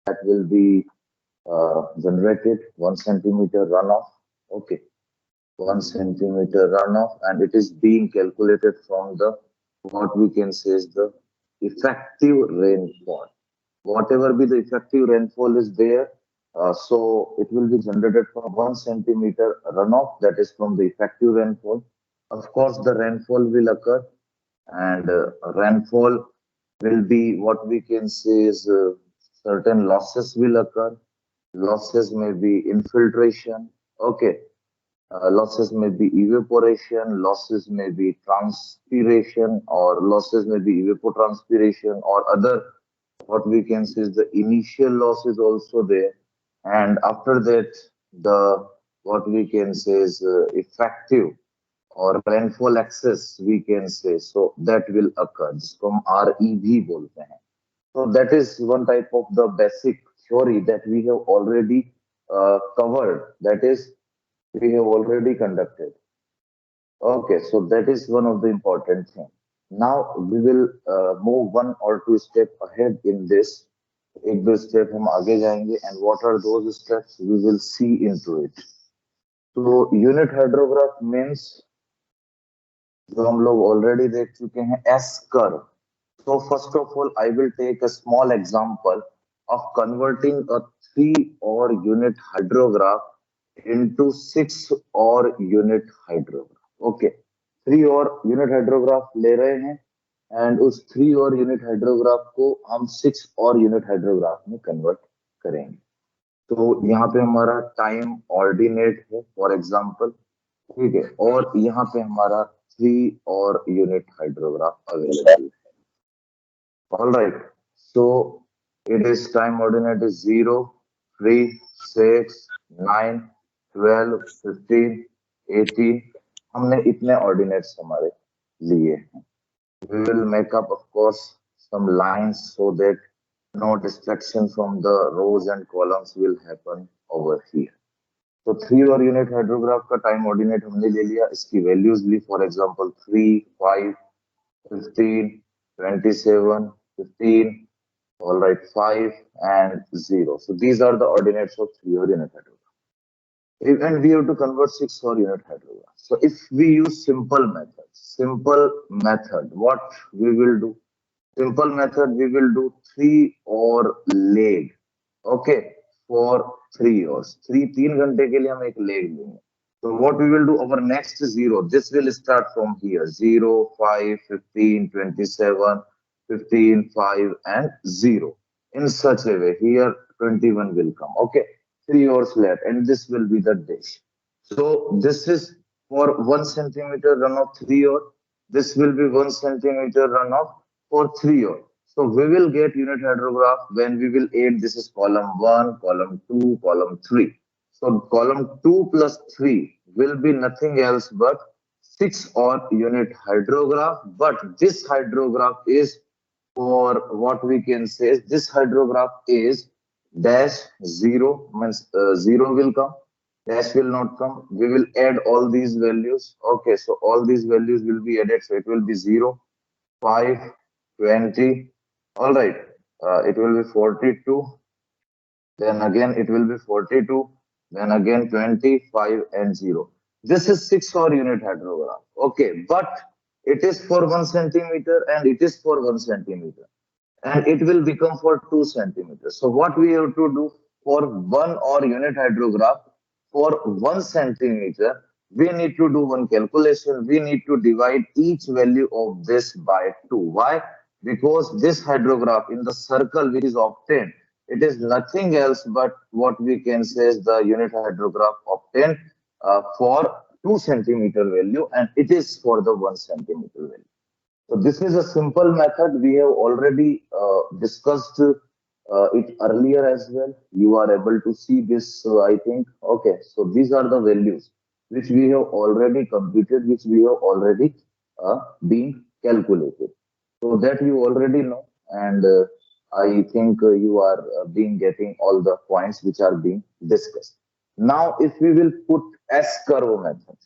that will be generated 1 centimeter runoff. Okay, 1 centimeter runoff, and it is being calculated from the what we can say is the effective rainfall. Whatever be the effective rainfall is there, so it will be generated from 1 centimeter runoff, that is from the effective rainfall. Of course, the rainfall will occur, and rainfall will be what we can say is certain losses will occur. Losses may be infiltration. Okay, losses may be evaporation, losses may be transpiration, or losses may be evapotranspiration, or other what we can say is the initial loss is also there, and after that the what we can say is effective or rainfall excess we can say, so that will occur जिसको हम REV बोलते हैं. So that is one type of the basic theory that we have already covered, that is we have already conducted. Okay, so that is one of the important thing. Now we will move one or two step ahead in this. एक दो step हम आगे जाएंगे, and what are those steps we will see into it. So unit hydrograph means जो हम लोग already देख चुके हैं S curve. So first of all, I will take a small example of converting a 3 or unit hydrograph into 6 or unit hydrograph. Okay, 3 और unit hydrograph ले रहे हैं, and उस 3 और unit hydrograph को हम 6 और unit hydrograph में convert करेंगे. तो यहाँ पे हमारा टाइम ऑर्डिनेट है फॉर एग्जांपल, ठीक है, और यहाँ पे हमारा 3 और यूनिट हाइड्रोग्राफ अवेलेबल है. All right. So it is time ordinate is 0, 3, 6, 9, 12, 15, 18. हमने इतने ordinates हमारे लिए हैं. We will make up, of course, some lines so that no distraction from the rows and columns will happen over here. तो 3 और unit hydrograph का time ordinate हमने ले लिया, इसकी values Lee, for example 3, 5, 15, 27, 15, all right, 5 and 0. So these are the ordinates of 3 or unit hydrograph. And we have to convert 6 or unit hydrograph. So if we use simple method, what we will do? Simple method, we will do 3 or leg. Okay, for 3 hours. 3 घंटे के लिए हम एक leg लेंगे. So what we will do, our next 0, this will start from here, 0, 5, 15, 27, 15, 5 and 0. In such a way, here 21 will come. Okay, 3 hours left, and this will be the dash. So this is for 1 centimeter runoff 3 hour. This will be 1 centimeter runoff for 3 hour. So we will get unit hydrograph when we will add, this is column 1, column 2, column 3. So column 2 plus 3 will be nothing else but 6 or unit hydrograph. But this hydrograph is for what we can say is this hydrograph is dash 0, means 0 will come, dash will not come. We will add all these values. Okay, so all these values will be added. So it will be 0, 5, 20. All right, it will be 42. Then again it will be 42, then again 25 and 0. This is 6 or unit hydrograph. Okay, but it is for 1 centimeter and it is for 1 centimeter, and it will become for 2 centimeters. So what we have to do for 1 or unit hydrograph for 1 centimeter, we need to do one calculation. We need to divide each value of this by 2. Why? Because this hydrograph in the circle which is obtained, it is nothing else but what we can say is the unit hydrograph obtained for 2 centimeter value, and it is for the 1 centimeter value. So this is a simple method. We have already discussed it earlier as well. You are able to see this, I think. Okay, so these are the values which we have already computed, which we have already been calculated. So that you already know, and I think you are being getting all the points which are being discussed. Now, if we will put S curve method,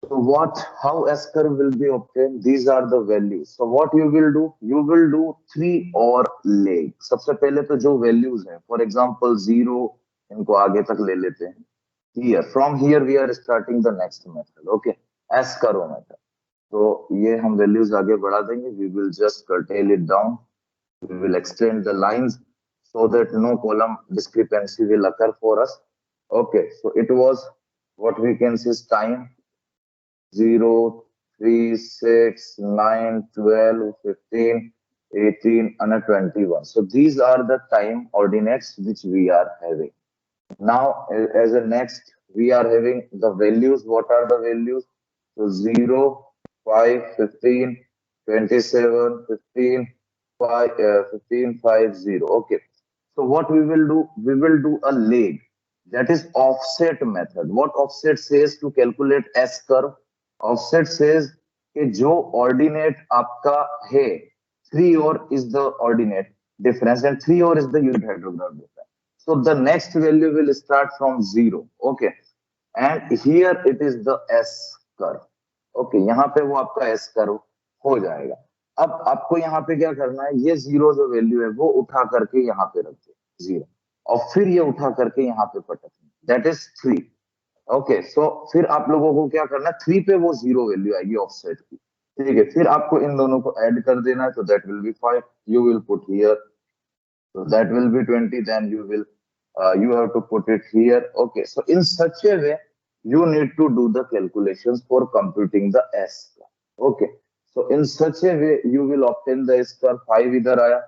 So how S curve will be obtained? These are the values. So what you will do? You will do 3 और leg. सबसे पहले तो जो values हैं, for example 0, इनको आगे तक ले लेते हैं. Here, from here we are starting the next method. Okay, S curve method. तो ये हम values आगे बढ़ा देंगे. We will just curtail it down. We will extend the lines so that no column discrepancy will occur for us. Okay, so it was what we can say is time 0, 3, 6, 9, 12, 15, 18, and 21. So these are the time ordinates which we are having. Now, as a next, we are having the values. What are the values? So 0, 5, 15, 27, 15, 5, 15, 5, 0. Okay. So what we will do? We will do a leg. That is offset method. What offset says to calculate S curve? Offset says कि जो ordinate आपका है 3 और is the ordinate difference and 3 और is the unit hydrograph difference. So the next value will start from 0. Okay. And here it is the S curve. Okay. यहाँ पे वो आपका S curve हो जाएगा. अब आपको यहाँ पे क्या करना है? ये 0 जो वैल्यू है वो उठा करके यहाँ पे रख दो 0 और फिर ये उठा करके यहाँ पे पटकना. That is 3. ओके, सो फिर आप लोगों को क्या करना है? 3 पे वो 0 वैल्यू आएगी ऑफसेट की. ठीक है, फिर आपको इन दोनों को ऐड कर देना है. तो that will B 5. You will put here. So that will be 20. Then you have to put it here. Okay. So in such a way, you need to do the calculations for computing the S curve. Okay. So in such a way, you will obtain the S curve. 5 इधर आया,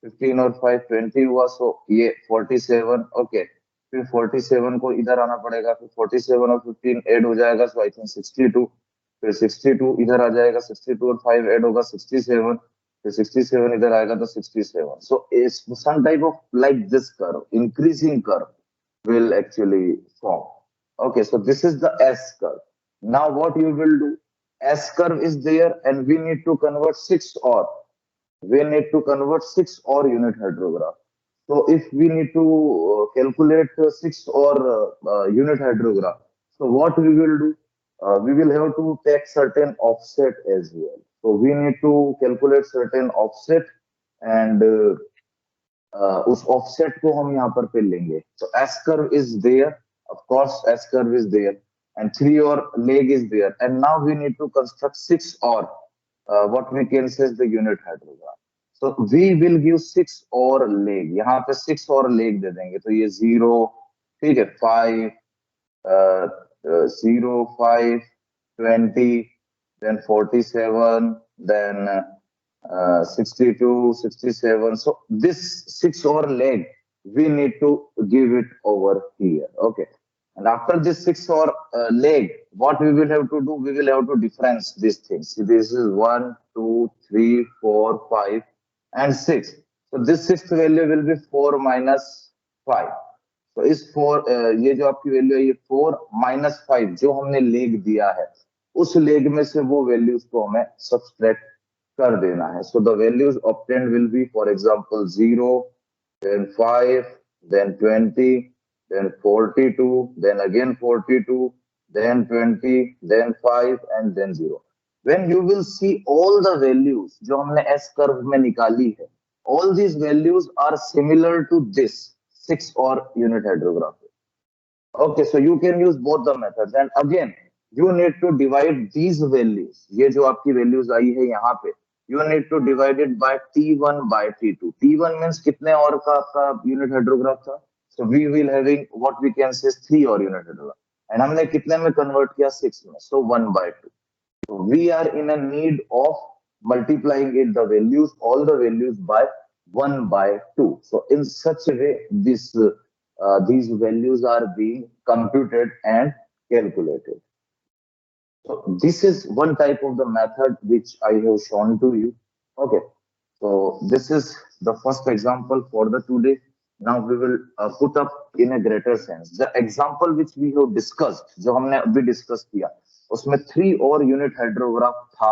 15 और 5 20 हुआ. So ये 47. Okay. फिर 47 को इधर आना पड़ेगा. फिर 47 और 15 ऐड हो जाएगा. So I think 62. फिर 62 इधर आ जाएगा. 62 और 5 ऐड होगा 67. The 67 इधर आएगा तो 67. So is some type of like this curve, increasing curve will actually form. Okay, so this is the S curve. Now what you will do? S curve is there and we need to convert 6 or. We need to convert 6 or unit hydrograph. So if we need to calculate 6 or unit hydrograph, so what we will do? We will have to take certain offset as well. So we need to calculate certain offset and उस offset को हम यहाँ पर पे लेंगे. So S curve is there, of course S curve is there, and 3 or leg is there, and now we need to construct 6 or what we can say is the unit hydrograph. So we will give 6 or leg. यहाँ पे 6 और leg दे देंगे. तो ये 0, ठीक है, 5, 0, 5, 20, then 47, then 62, 67. So this 6 or leg, we need to give it over here. Okay. And after this 6 or leg, what we will have to do? We will have to difference these things. See, this is 1, 2, 3, 4, 5, and 6. So this sixth value will be 4 minus 5. तो इस 4 ये जो आपकी value है ये 4 minus 5 जो हमने leg दिया है उस लेग में से वो वैल्यूज को हमें सब्सट्रैक्ट कर देना है. सो the values obtained will be for example 0, then 5, then 20, then 42, then again 42, then 20, then 5 and then 0. When you will see all the values जो हमने S curve में निकाली है, all these values are similar to this 6 or unit hydrograph. Okay, so you can use both the methods and again you need to divide these values. ये जो आपकी values आई है यहाँ पे, you need to divide it by T1 by T2. T1 means कितने और का आपका unit hydrograph था? So we will having what we can say 3 or unit hydrograph. And हमने कितने में convert किया? 6 में. So 1 by 2. So we are in a need of multiplying it the values, all the values by 1 by 2. So in such a way, these values are being computed and calculated. So this is one type of the method which I have shown to you. Okay. So this is the first example for the today. Now we will put up in a greater sense. The example which we have discussed, जो हमने अभी discuss किया, उसमें 3 और unit hydrograph था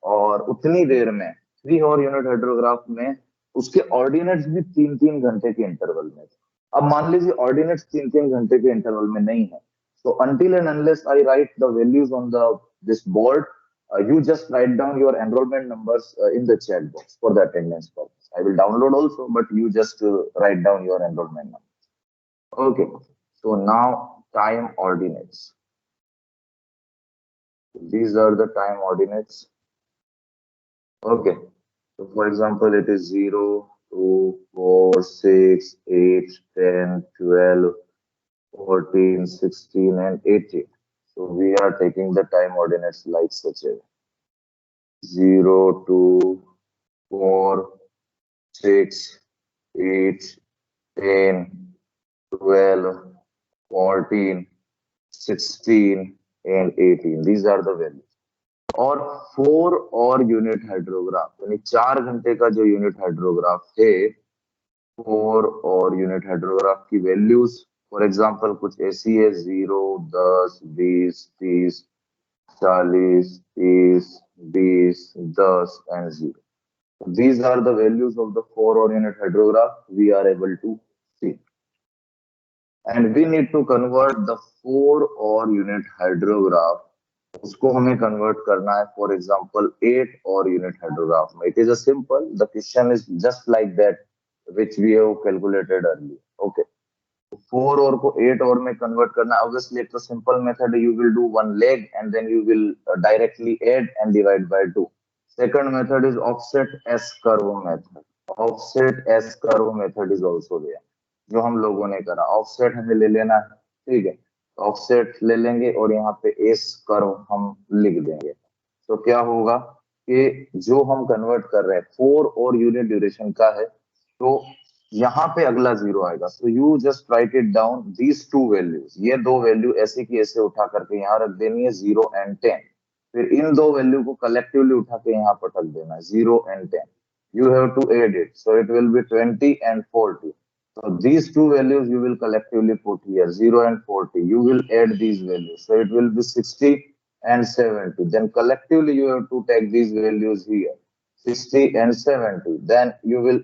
और उतनी देर में 3 और unit hydrograph में उसके ऑर्डिनेट्स भी 3-3 घंटे के इंटरवल में थे. अब मान लीजिए ऑर्डिनेट्स 3-3 घंटे के इंटरवल में नहीं है, so until and unless I write the values on the this board, you just write down your enrollment numbers in the chat box for the attendance purpose. I will download also, but you just write down your enrollment number. Okay, so now time ordinates. These are the time ordinates. Okay, so for example, it is 0, 2, 4, 6, 8, 10, 12, 14, 16, and 18. So we are taking the time ordinates like such a 0, 2, 4, 6, 8, 10, 12, 14, 16, and 18. These are the values. और 4 और unit hydrograph यानी 4 घंटे का जो unit hydrograph है 4 और unit hydrograph की values for example कुछ ऐसी है 0, 10, 20, 30, 40, 30, 20, 10 and 0. These are the values of the 4 or unit hydrograph we are able to see. And we need to convert the 4 or unit hydrograph. उसको हमें convert करना है, for example, 8 or unit hydrograph. It is a simple. The question is just like that, which we have calculated earlier. Okay. 4 और को 8 और में convert करना. Obviously, it's a simple method. You will do one leg and then you will directly add and divide by 2. Second method is offset S curve method. Offset S curve method is also there. जो हम लोगों ने करा offset हमें ले लेना है, ठीक है, ऑफसेट ले लेंगे और यहाँ पे एस कर्व हम लिख देंगे. तो क्या होगा कि जो हम कन्वर्ट कर रहे हैं 4 और यूनिट ड्यूरेशन का है, तो यहाँ पे अगला 0 आएगा. So you just right it down these two values. ये दो वैल्यू ऐसे की ऐसे उठा करके यहाँ रख देनी है 0 and 10. फिर इन दो वैल्यू को कलेक्टिवली उठा के यहाँ पर रख देना है 0 and 10. You have to add it, so it will be 20 and 40. So these two values you will collectively put here 0 and 40. You will add these values, so it will be 60 and 70. Then collectively you have to take these values here 60 and 70. Then you will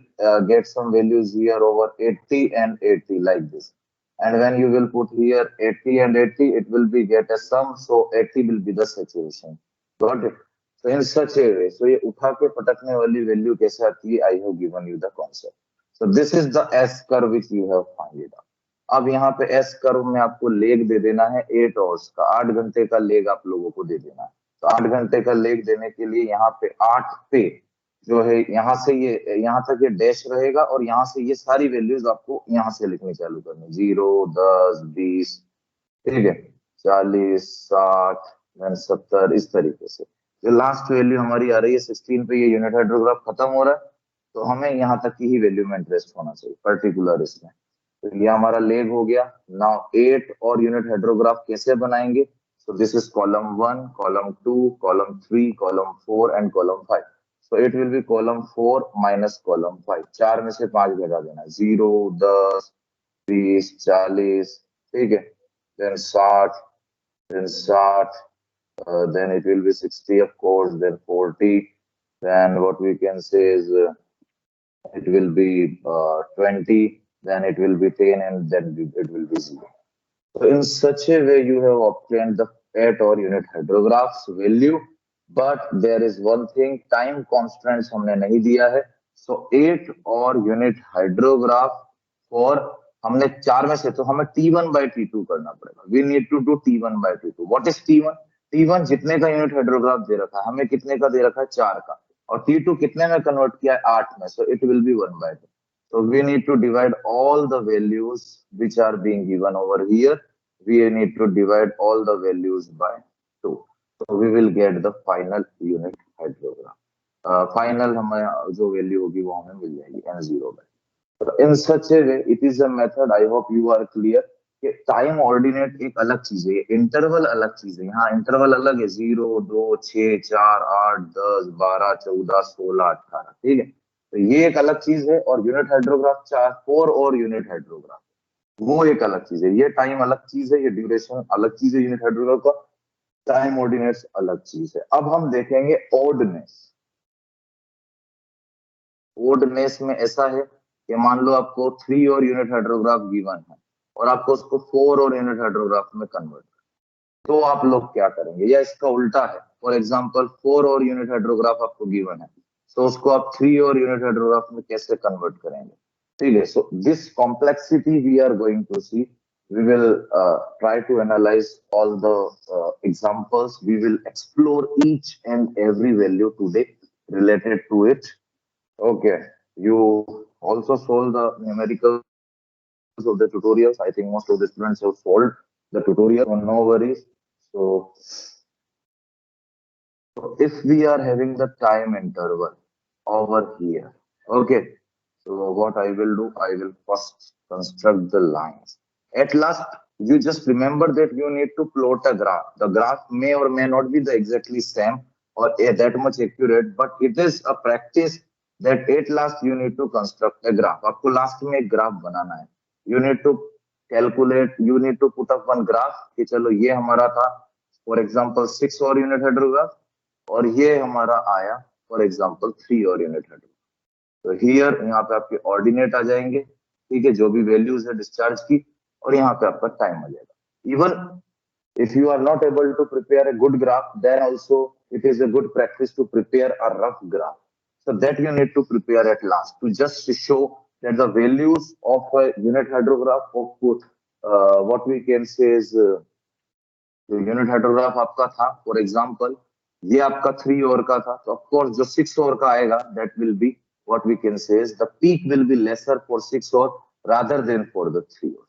get some values here over 80 and 80 like this. And when you will put here 80 and 80, it will be get a sum, so 80 will be the saturation. Got it? So in such a way, so ये उठा के पटकने वाली value कैसे आती है, I have given you the concept. So this is the S curve which you have found it out. अब यहाँ पे S कर्व में आपको लेग दे देना है 8 आवर्स का, 8 घंटे का लेग आप लोगों को दे देना है. तो 8 घंटे का लेग देने के लिए यहाँ पे 8 पे जो है यहाँ से ये यहाँ तक ये डैश रहेगा और यहाँ से ये सारी वैल्यूज आपको यहाँ से लिखनी चालू करनी, 0, 10, 20, ठीक है, 40, 60, 70, इस तरीके से. जो लास्ट वैल्यू हमारी आ रही है 16 पे, ये यूनिट हाइड्रोग्राफ खत्म हो रहा है, तो हमें यहाँ तक की ही वैल्यू में इंटरेस्ट होना चाहिए पर्टिकुलर इसमें. तो ये हमारा लेग हो गया. नाउ 8 और यूनिट हाइड्रोग्राफ कैसे बनाएंगे? So this is column 1, column 2, column 3, column 4 and column 5. So it will be column 4 minus column 5. 4 में से 5 घटा देना, 0, 10, 20, 40, ठीक है, then 60, then 60, then it will be 60 of course, then 40, then what we can say is it will be 20, then it will be 10, and then it will be 0. So in such a way you have obtained the 8 or unit hydrographs value, but there is one thing, time constraints हमने नहीं दिया है. So 8 और unit hydrograph for हमने 4 में से, तो हमें T1 by T2 करना पड़ेगा. We need to do T1 by T2. What is T1? T1 जितने का यूनिट हाइड्रोग्राफ दे रखा है, हमें कितने का दे रखा है, 4 का, और T2 कितने में कन्वर्ट किया है, 8 में. So it will be 1 by 2. So we need to divide all the values which are being given over here. We need to divide all the values by 2. So we will get the final unit hydrogram. Final हमें जो value होगी वो हमें मिल जाएगी n0 by. So in such a way, it is a method. I hope you are clear. कि time ordinate एक अलग चीज है, इंटरवल अलग चीज है. यहाँ इंटरवल अलग है, 0, 2, 6, 4, 8, 10, 12, 14, 16, 18, ठीक है. तो ये एक अलग चीज है. और यूनिट हाइड्रोग्राफ 4 और यूनिट हाइड्रोग्राफ वो एक अलग चीज है. ये टाइम अलग चीज है, ये ड्यूरेशन अलग चीज है यूनिट हाइड्रोग्राफ का, टाइम ऑर्डिनेट्स अलग चीज है. अब हम देखेंगे ऑर्डनेस. ऑर्डनेस में ऐसा है कि मान लो आपको 3 और यूनिट हाइड्रोग्राफ गिवन है और आपको उसको 4 और यूनिट हाइड्रोग्राफ में कन्वर्ट. तो आप लोग क्या करेंगे, या इसका उल्टा है, फॉर एग्जाम्पल 4 और यूनिट हाइड्रोग्राफ आपको गिवन है, तो उसको आप 3 और यूनिट हाइड्रोग्राफ में कैसे कन्वर्ट करेंगे, ठीक है। So this complexity we are going to see, we will try to analyze all the examples, we will explore each and every value today related to it. Okay, you also solve the numericals of the tutorials. I think most of the students have solved the tutorial, so no worries. So, if we are having the time interval over here, okay, so what I will do, I will first construct the lines. At last, you just remember that you need to plot a graph. The graph may or may not be the exactly same or that much accurate, but it is a practice that at last you need to construct a graph. आपको last में एक graph बनाना है. You need to calculate, you need to put up one graph कि चलो ये हमारा था, for example 6 और unit heterograph, और ये हमारा आया फॉर एग्जाम्पल 3 और यूनिट हेड। तो हियर यहाँ पे आपके ऑर्डिनेट आ जाएंगे, ठीक है, जो भी वैल्यूज है डिस्चार्ज की, और यहाँ पे आपका टाइम आ जाएगा। Even if you are not able to prepare a good graph, then also it is a good practice to prepare a rough graph, so that you need to prepare at last to just show that the values of a unit hydrograph of what we can say is जो unit hydrograph आपका था, for example ये आपका 3 और का था, तो of course जो 6 और का आएगा that will be what we can say is the peak will be lesser for 6 और रादर देन फॉर द 3 और।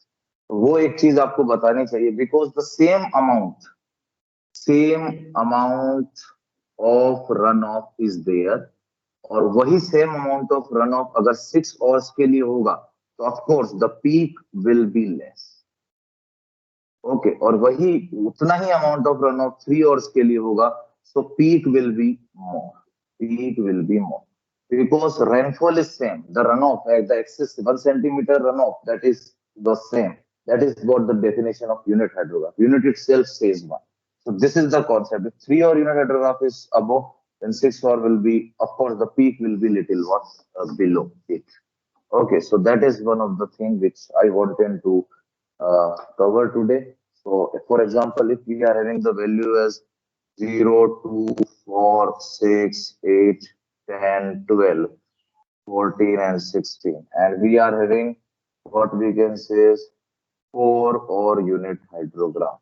तो वो एक चीज आपको बतानी चाहिए, because the same amount of run off is there, और वही same amount of run off अगर 6 आवर्स के लिए होगा तो of course the peak will be less. Okay, और वही उतना ही amount of run off 3 hours के लिए होगा, so peak will be more, peak will be more because rainfall is same, the runoff at the excess 1 centimeter runoff, that is the same, that is what the definition of unit hydrograph, unit itself says one. So this is the concept. If 3 or unit hydrograph is above, then 6 or will be, of course the peak will be little what below it. Okay, so that is one of the thing which I wanted to cover today. So, for example, if we are having the value as 0, 2, 4, 6, 8, 10, 12, 14, and 16, and we are having what we can say is 4 or unit hydrograph,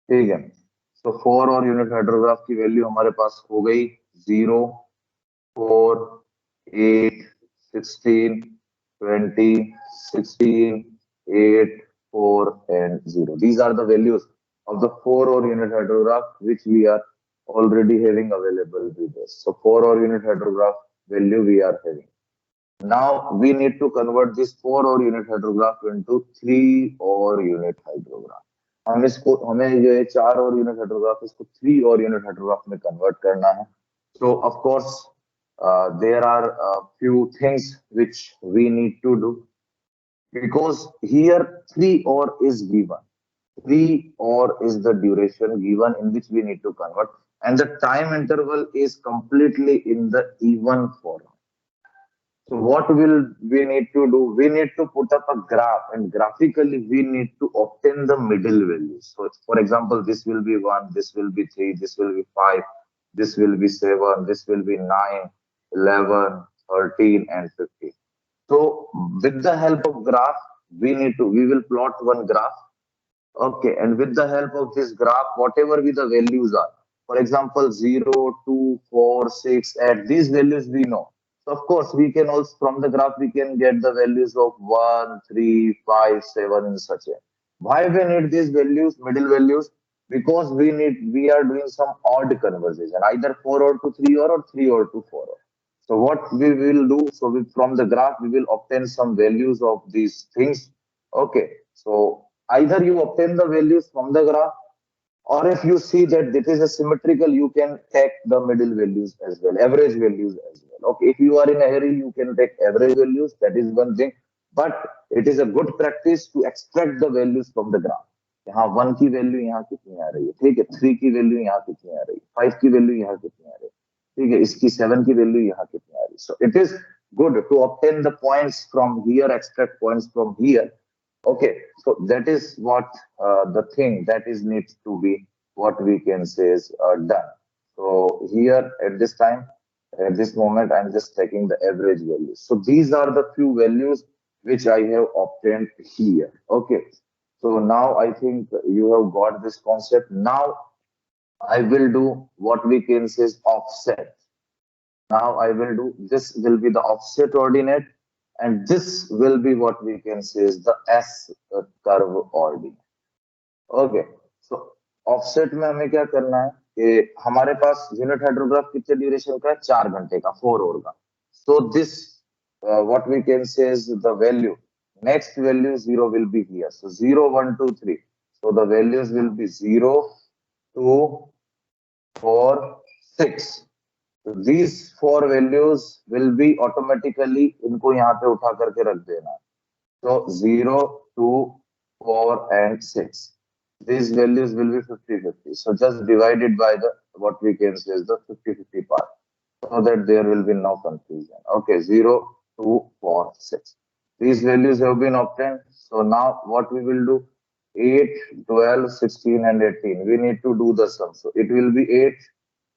ठीक है। So 4 और unit hydrograph की value हमारे पास हो गई 0, 4, 8, 16, 20, 16, 8, 4, and 0. These are the values of the 4 or unit hydrograph which we are already having available with us. So 4 or unit hydrograph value we are having. Now we need to convert this 4 or unit hydrograph into 3 or unit hydrograph. हमें ये 4 और unit hydrograph इसको 3 और unit hydrograph में convert करना है। So of course there are a few things which we need to do, because here 3 or is given, 3 or is the duration given in which we need to convert, and the time interval is completely in the even form. So what will we need to do? We need to put up a graph, and graphically we need to obtain the middle values. So for example, this will be 1, this will be 3, this will be 5, this will be 7, this will be 9, 11, 13, and 15. So with the help of graph, we will plot one graph. Okay, and with the help of this graph, whatever be the values are, for example, 0, 2, 4, 6, at these values we know. So of course, we can also, from the graph, we can get the values of 1, 3, 5, 7 and such. Why we need these values, middle values? Because we are doing some odd conversation, either 4 or to 3 or 3 or to 4. So what we will do, so from the graph, we will obtain some values of these things. Okay, so either you obtain the values from the graph, or if you see that this is a symmetrical, you can take the middle values as well, average values as well. Okay, if you are in a hurry, you can take average values, that is one thing, but it is a good practice to extract the values from the graph. यहाँ 1 की value यहाँ कितनी आ रही है, ठीक है, 3 की value यहाँ कितनी आ रही है, 5 की वैल्यू यहाँ कितनी आ रही है, ठीक है, इसकी 7 की वैल्यू यहाँ कितनी आ रही है। So it is good to obtain the points from here, extract points from here. Okay, so that is what the thing that is needs to be what we can say is done. So here at this time, at this moment, I'm just taking the average values. So these are the few values which I have obtained here. Okay. So now I think you have got this concept. Now I will do what we can say is offset. Now I will do, this will be the offset ordinate, and this will be what we can say is the S curve ordinate. Okay, so offset में हमें क्या करना है कि हमारे पास unit hydrograph कितने duration का है, 4 घंटे का, 4 आवर का. So this what we can say is the value, next value 0 will be here. So 0 1 2 3, so the values will be 0 2 4 6. So these 4 values will be automatically, इनको यहाँ पे उठा करके रख देना. So 0 2 4 and 6. These values will be 50-50. So just divide it by the what we can say is the 50-50 part, so that there will be no confusion. Okay, 0 2 4 6. These values have been obtained. So now what we will do, 8 12 16 and 18, we need to do the sum. So it will be 8,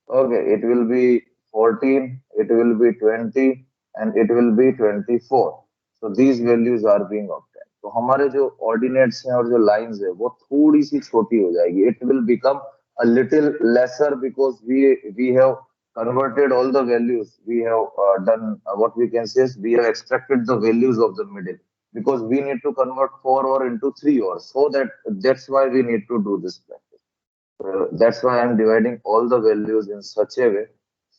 okay, it will be 14, it will be 20, and it will be 24. So these values are being obtained. तो हमारे जो ordinates हैं और जो lines है वो थोड़ी सी छोटी हो जाएगी. It will become a little lesser because we have converted all the values. We have done what we can say is we have extracted the values of the middle, because we need to convert 4 or into 3 or so, that's why we need to do this practice. That's why I'm dividing all the values in such a way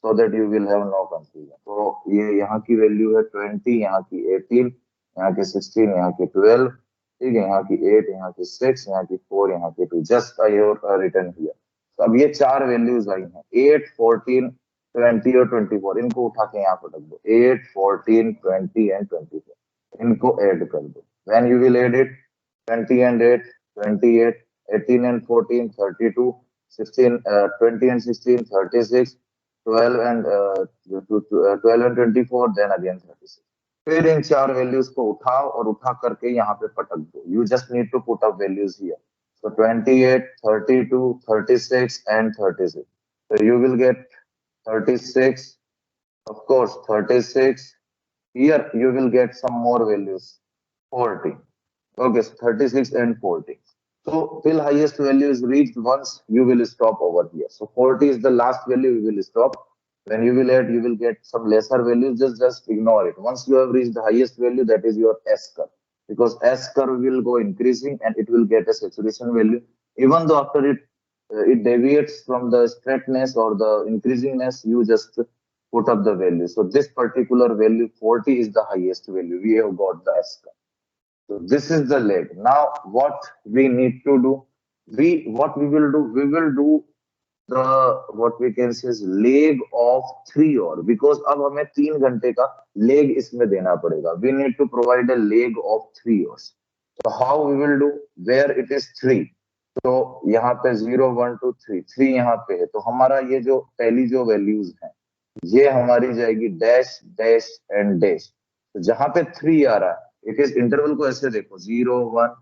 so that you will have no confusion. तो ये यहाँ की value है 20, यहाँ की 18, यहाँ की 16, यहाँ की 12, ठीक है, यहाँ की 8, यहाँ की 6, यहाँ की 4, यहाँ की 2. Just I have written here. तो अब ये 4 वैल्यूज आई हैं, 8 14 20 और 24. इनको उठा के यहाँ पर रख दो. 8 14 20 and 24, इनको ऐड कर दो. When you will add it, 20 and 8 28, 18 and 14 32, 16 20 and 16 36, 12 and 12 and 24, then again 36. फिर इन 4 वैल्यूज को उठाओ और उठा करके यहाँ पे पटक दो. You just need to put up values here. So 28, 32, 36 and 36. So you will get 36, of course 36. Here you will get some more values, 40. Okay, so 36 and 40. So till highest value is reached, once you will stop over here. So 40 is the last value, you will stop. When you will add, you will get some lesser values. Just ignore it. Once you have reached the highest value, that is your S curve, because S curve will go increasing and it will get a saturation value. Even though after it deviates from the straightness or the increasingness, you just put up the value. So this particular value 40 is the highest value. We have got the S curve. So this is the leg. Now what we need to do, we will do the what we can say is leg of 3 hour, because अब हमें 3 घंटे का leg इसमें देना पड़ेगा. We need to provide a leg of 3 hours. So how we will do, where it is 3, तो यहाँ पे 0 1 2 3, 3 यहाँ पे है, तो हमारा ये जो पहली जो वैल्यूज हैं ये हमारी जाएगी डैश डैश एंड डैश. तो जहां पे 3 आ रहा है, इट इज इंटरवल को ऐसे देखो, 0 1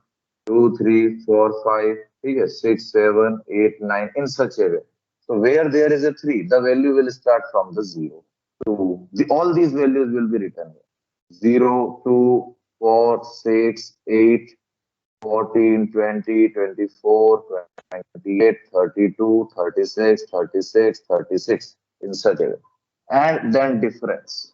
2 3 4 5, ठीक है, 6 7 8 9, इन सच ए वे. So where there is a 3, the value will start from the 0 to all these values will be written here. 0 2 4 6 8 14 20 24 28 32 36 36 36, in such a way. And then difference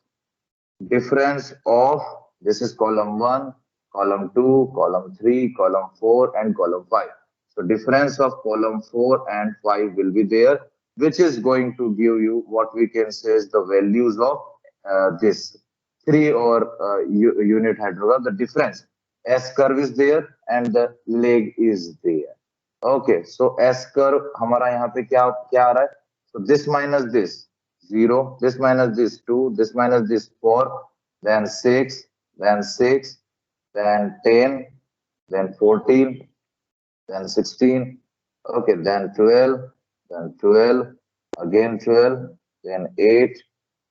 of, this is column 1, column 2, column 3, column 4 and column 5. So difference of column 4 and 5 will be there, which is going to give you what we can say is the values of this 3 or unit hydrograph. The difference, S curve is there and the leg is there. Okay, so S curve हमारा यहाँ पे क्या क्या आ रहा है? So this minus this 0, this minus this 2, this minus this 4, then 6, then 6, then 10, then 14, then 16, okay, then 12, then 12, again 12, then 8,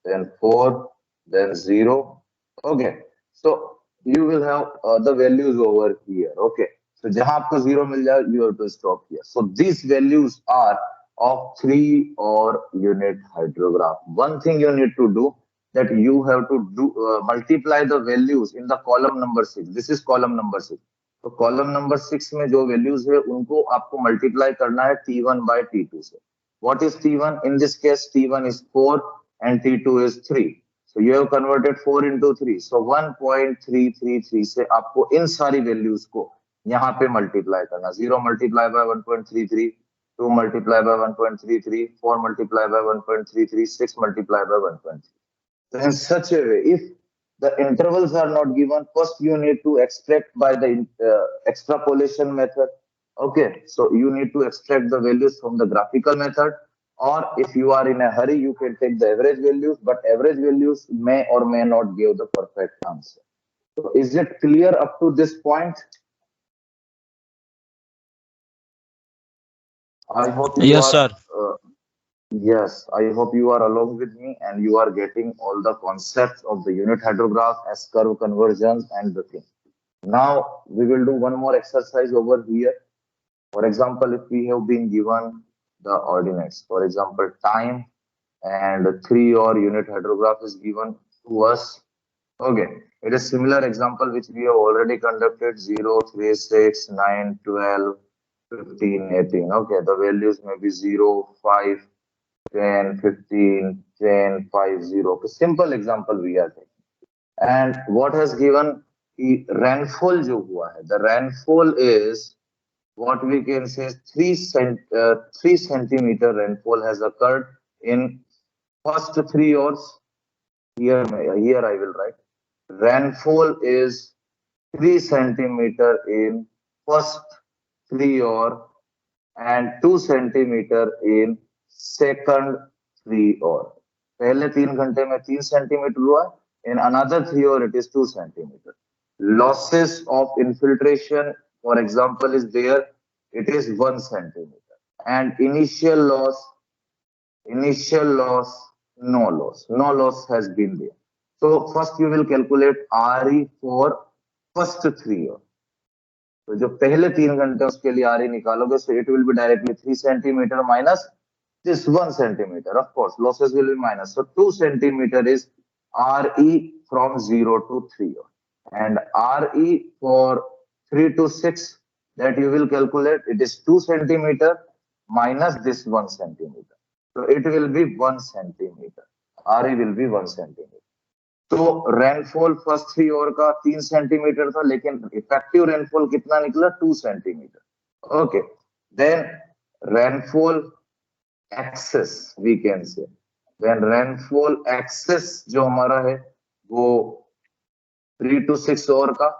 then 4, then 0. Okay, so you will have the values over here. Okay, So जहां आपको 0 मिल जाए, you have to stop here. So these values are of 3 or unit hydrograph. One thing you need to do, that you have to do multiply the values in the column number 6. This is column number 6. तो column number 6 में जो values है उनको आपको multiply करना है T1 by T2 से. What is T1? In this case, T1 is 4 and T2 is 3. So you have converted 4 into 3. So 1.333 से आपको इन सारी वैल्यूज को यहाँ पे मल्टीप्लाई करना. 0 multiply by 1.33, 2 multiply by 1.33, 4 multiply by 1.33, 6 multiply by 1.3. So in such a way, if the intervals are not given, first you need to extract by the extrapolation method. Okay, so you need to extract the values from the graphical method, or if you are in a hurry, you can take the average values, but average values may or may not give the perfect answer. So is it clear up to this point? I hope you Yes, are. sir. Yes, I hope you are along with me and you are getting all the concepts of the unit hydrograph, S curve conversions and the thing. Now we will do one more exercise over here. For example, if we have been given the ordinates, for example, time and 3 or unit hydrograph is given to us. Okay, it is similar example which we have already conducted: 0, 3, 6, 9, 12, 15, 18. Okay, the values may be 0, 5, 10, 15, 10, 5, 0. Simple example we are taking. And what has given the rainfall जो हुआ है, the rainfall is what we can say 3 centimeter rainfall has occurred in first 3 hours. Here I will write. Rainfall is 3 centimeter in first 3 hours and 2 centimeter in second 3 hours. पहले 3 घंटे में 3 centimetre हुआ. In another 3 hours it is 2 centimeter. Losses of infiltration, for example, is there. It is 1 centimeter. And initial loss, no loss. No loss has been there. So first you will calculate RE for first 3 hours. तो जो पहले 3 घंटे उसके लिए RE निकालोगे, so it will be directly 3 centimeter minus this 1 centimeter. Of course, losses will be minus. So 2 centimeter is RE from 0 to 3 hours. And RE for 3 to 6, that you will calculate, it is 2 centimeter minus this 1 centimeter. So it will be 1 centimeter. RE will be 1 centimeter. तो rainfall first 3 our का 3 centimetre था, लेकिन effective rainfall कितना निकला? 2 centimetre. Okay, then rainfall excess we can say, then rainfall excess जो हमारा है वो 3 to 6 आवर का,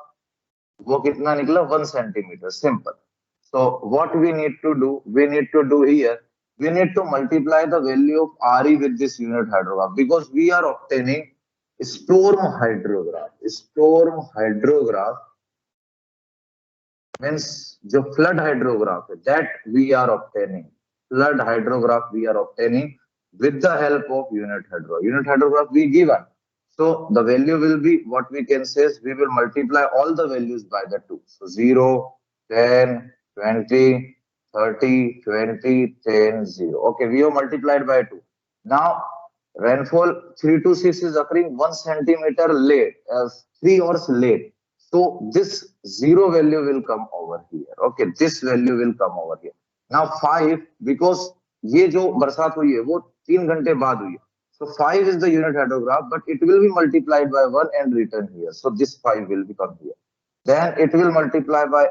वो कितना निकला? 1 centimetre. Simple. So what we need to do here, we need to multiply the value of RE with this unit hydrograph, because we are obtaining storm hydrograph. Storm hydrograph means जो flood hydrograph है, that we are obtaining. Flood hydrograph we are obtaining with the help of unit hydrograph. Unit hydrograph we given. So the value will be, what we can say is, we will multiply all the values by the 2. So 0, 10, 20, 30, 20, 10, 0. Okay, we have multiplied by 2. Now rainfall 3 to 6 is occurring 1 centimeter late, 3 hours late. So this 0 value will come over here. Okay, this value will come over here. Now 5, because ये जो बरसात हुई है वो 3 घंटे बाद हुई है. So 5 is the unit hydrograph, but it will be multiplied by 1 and written here. So this 5 will become here. Then it will multiply by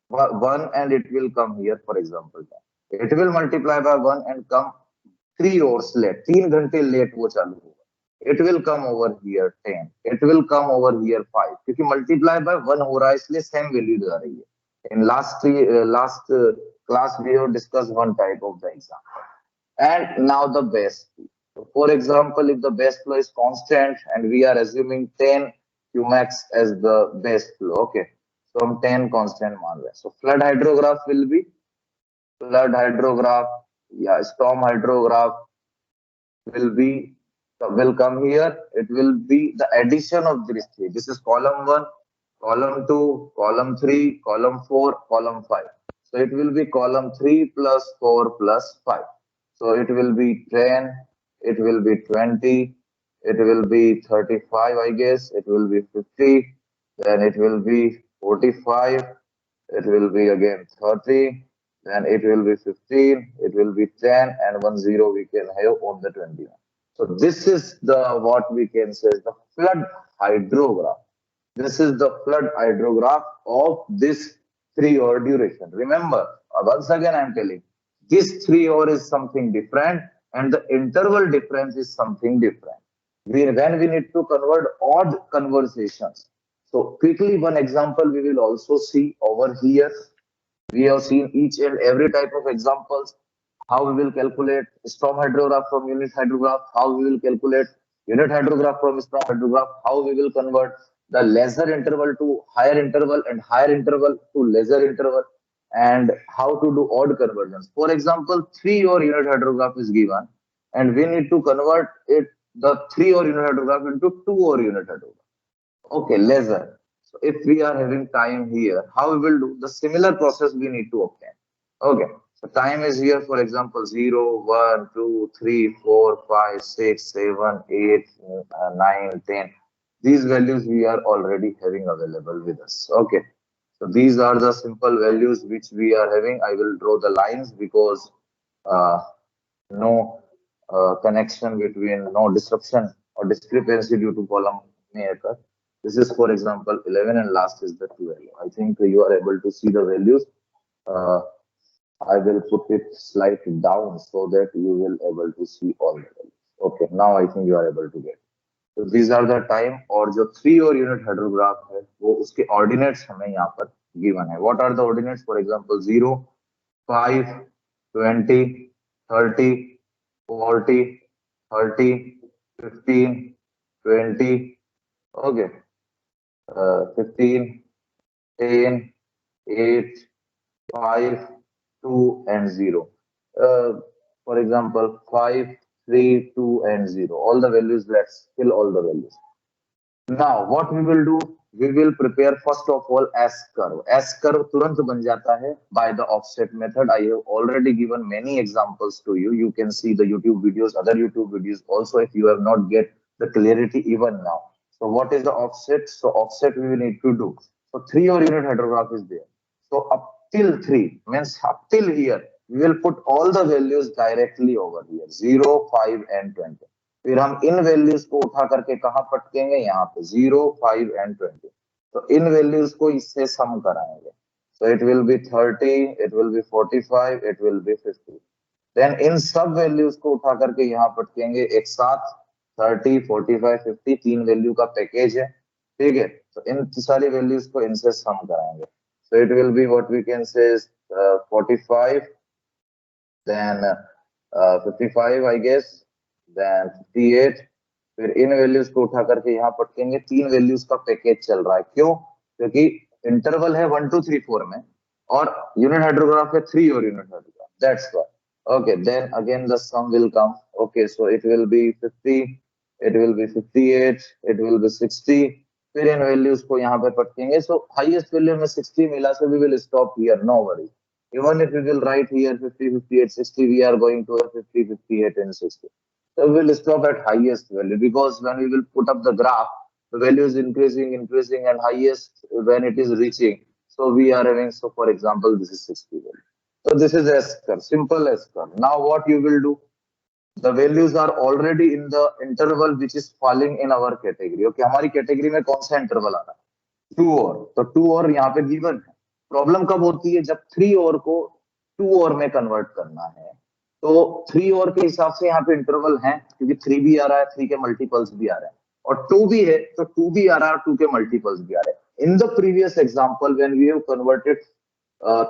1 and it will come here, for example. It will multiply by 1 and come 3 hours late. 3 घंटे late वो चालू होगा. It will come over here 10. It will come over here 5. क्योंकि multiply by 1 हो रहा है, इसलिए same value आ रही है. In last class we have discussed one type of the example. And now the base flow. So for example, if the base flow is constant and we are assuming 10 Qmax as the base flow, okay, so हम 10 constant मान रहे हैं. So flood hydrograph will be, storm hydrograph will come here. It will be the addition of these three. This is column 1, column 2, column 3, column 4, column 5. So it will be column 3 plus 4 plus 5. So it will be 10, it will be 20, it will be 35, I guess, it will be 50, then it will be 45, it will be again 30, then it will be 15, it will be 10, and 10 we can have on the 21. So this is the what we can say is the flood hydrograph. This is the flood hydrograph of this 3 hour duration. Remember, once again I am telling, this 3 hour is something different and the interval difference is something different. When we need to convert odd conversations. So quickly one example we will also see over here. We have seen each and every type of examples, how we will calculate storm hydrograph from unit hydrograph, how we will calculate unit hydrograph from storm hydrograph, how we will convert the lesser interval to higher interval and higher interval to lesser interval, and how to do odd conversions. For example, 3 hour unit hydrograph is given, and we need to convert it the 3 hour unit hydrograph into 2 hour unit hydrograph. Okay, lesser. So if we are having time here, how we will do the similar process we need to obtain. Okay, so time is here, for example, 0, 1, 2, 3, 4, 5, 6, 7, 8, 9, 10. These values we are already having available with us. Okay, so these are the simple values which we are having. I will draw the lines because uh, no connection between, no disruption or discrepancy due to column may occur. This is, for example, 11 and last is the 12. I think you are able to see the values. Uh, I will put it slightly down so that you will able to see all the values. Okay, now I think you are able to get. So these are the time और जो 3 और unit hydrograph है वो उसके ordinates हमें यहाँ पर given है. What are the ordinates? For example, 0, 5, 20, 30, 40, 30, 15, 20, okay, 15, 10, 8, 5, 2, and 0. For example, 5, 3, 2, and 0. All the values, let's fill all the values. Now, what we will do, we will prepare first of all S curve. S curve तुरंत बन जाता है by the offset method. I have already given many examples to you. You can see the YouTube videos, other YouTube videos also if you have not get the clarity even now. So what is the offset? So offset we will need to do. So 3 hour unit hydrograph is there. So up till 3 means up till here, we will put all the values directly over here, 0, 5, and 20. फिर हम इन values को उठा करके कहाँ पटकेंगे, यहाँ पे 0, 5 and 20. तो इन values को इससे सम कराएंगे. So it will be 30, it will be 45, it will be 50. Then in सब वैल्यूज को उठा करके यहाँ पटकेंगे एक साथ. 30, 45, 50 तीन वैल्यू का पैकेज है, ठीक है. तो इन सारी वैल्यूज को इनसे सम कराएंगे. So it will be what we can say is 45, then 55 I guess, then 58. फिर इन वैल्यूज को उठा करके यहाँ पटकेंगे. तीन वैल्यूज का पैकेज चल रहा है. क्यों? क्योंकि इंटरवल है 1, 2, 3, 4 में और यूनिट हाइड्रोग्राफ है 3 और unit hydrograph. That's why. Okay, then again the sum will come. Okay, so it will be 50, it will be 58, it will be 60. फिर इन वैल्यूज को यहाँ पे पटकेंगे. So highest value में 60 मिला, so we will stop here, no worry. Even if we will write here 50, 58, 60, we are going to a 50, 58, and 60. So we will stop at highest value because when we will put up the graph, the value is increasing, increasing, and highest when it is reaching. So we are having, so for example, this is 60 value. So this is S curve, simple S curve. Now what you will do? The values are already in the interval which is falling in our category. Okay, हमारी category में कौन सा interval आ रहा है? 2 और. तो 2 और यहाँ पे given है. प्रॉब्लम कब होती है? जब 3 और को 2 और में कन्वर्ट करना है. तो 3 और के हिसाब से यहाँ पे इंटरवल है क्योंकि 3 भी आ रहा है, 3 के मल्टीपल्स भी आ रहे हैं, और 2 भी है तो 2 भी आ रहा है, 2 के मल्टीपल्स भी आ रहे हैं. In the previous example when we have converted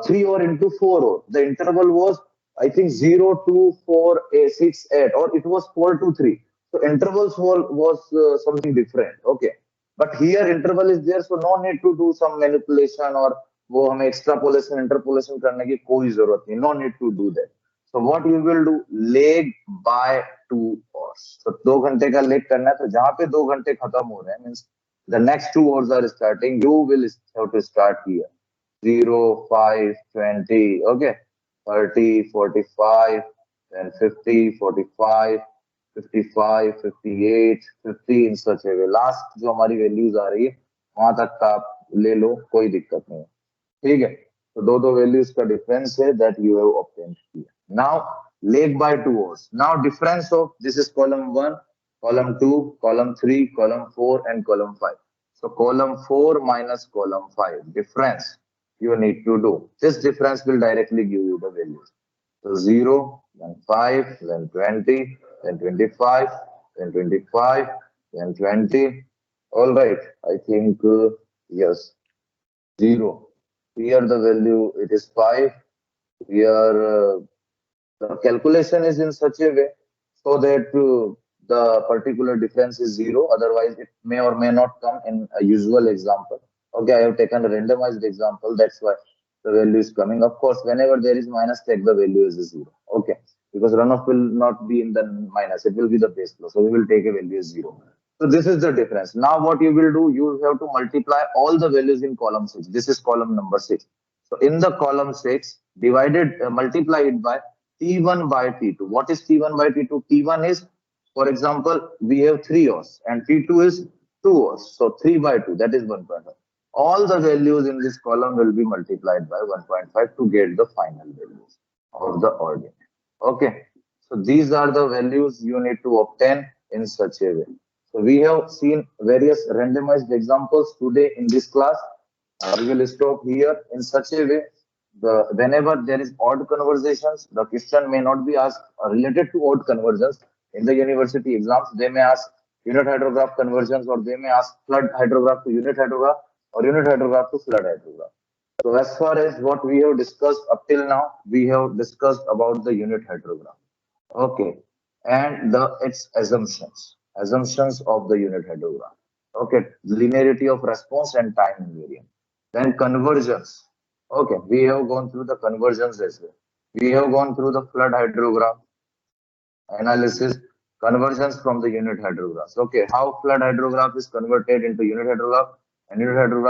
3 or into 4 or, the interval was I think 0, 2, 4, 6, 8, or it was 4 to 3. So intervals was something different. Okay, but here interval is there, so no need to do some manipulation or वो हमें extrapolation interpolation करने की कोई जरूरत नहीं. No need to do that. So what you will do? Leg by 2 hours. So 2 घंटे का leg करना है, तो जहां पे 2 घंटे खत्म हो रहे हैं means the next two hours are starting, you will have to start here. 0, 5, 20, okay, 30, 45, then 50, 45, 55, 58, 50 in such a way. Last जो हमारी values आ रही है वहां तक का आप ले लो, कोई दिक्कत नहीं है, ठीक है। तो दो values का difference है that you have obtained here. Now leg by 2 hours. Now difference of this is column 1, column 2, column 3, column 4 and column 5. So column 4 minus column 5 difference you need to do. This difference will directly give you the values. So 0, then 5, then 20, then 25, then 25, then 20. All right, I think yes, 0. Here the value it is 5. Here the calculation is in such a way so that the particular difference is 0. Otherwise, it may or may not come in a usual example. Okay, I have taken a randomized example. That's why the value is coming. Of course, whenever there is minus, take the value as a 0. Okay, because runoff will not be in the minus. It will be the base flow. So we will take a value as 0. So this is the difference. Now what you will do, you have to multiply all the values in column 6. This is column number 6. So in the column 6, multiply it by T1 by T2. What is T1 by T2? T1 is, for example, we have 3 O's and T2 is 2 O's. So 3 by 2, that is 1.5. All the values in this column will be multiplied by 1.5 to get the final values of the ordinate. Okay. So these are the values you need to obtain in such a way. So we have seen various randomized examples today in this class. We will stop here in such a way. Whenever there is odd conversions, the question may not be asked related to odd conversions. In the university exams, they may ask unit hydrograph conversions, or they may ask flood hydrograph to unit hydrograph, or unit hydrograph to flood hydrograph. So as far as what we have discussed up till now, we have discussed about the unit hydrograph. Okay, and its assumptions of the unit hydrograph. Okay, linearity of response and time invariant. Then conversions. Okay, we have gone through the conversions as well. We have gone through the flood hydrograph analysis, conversions from the unit hydrographs. Okay, how flood hydrograph is converted into unit hydrograph, and unit hydrograph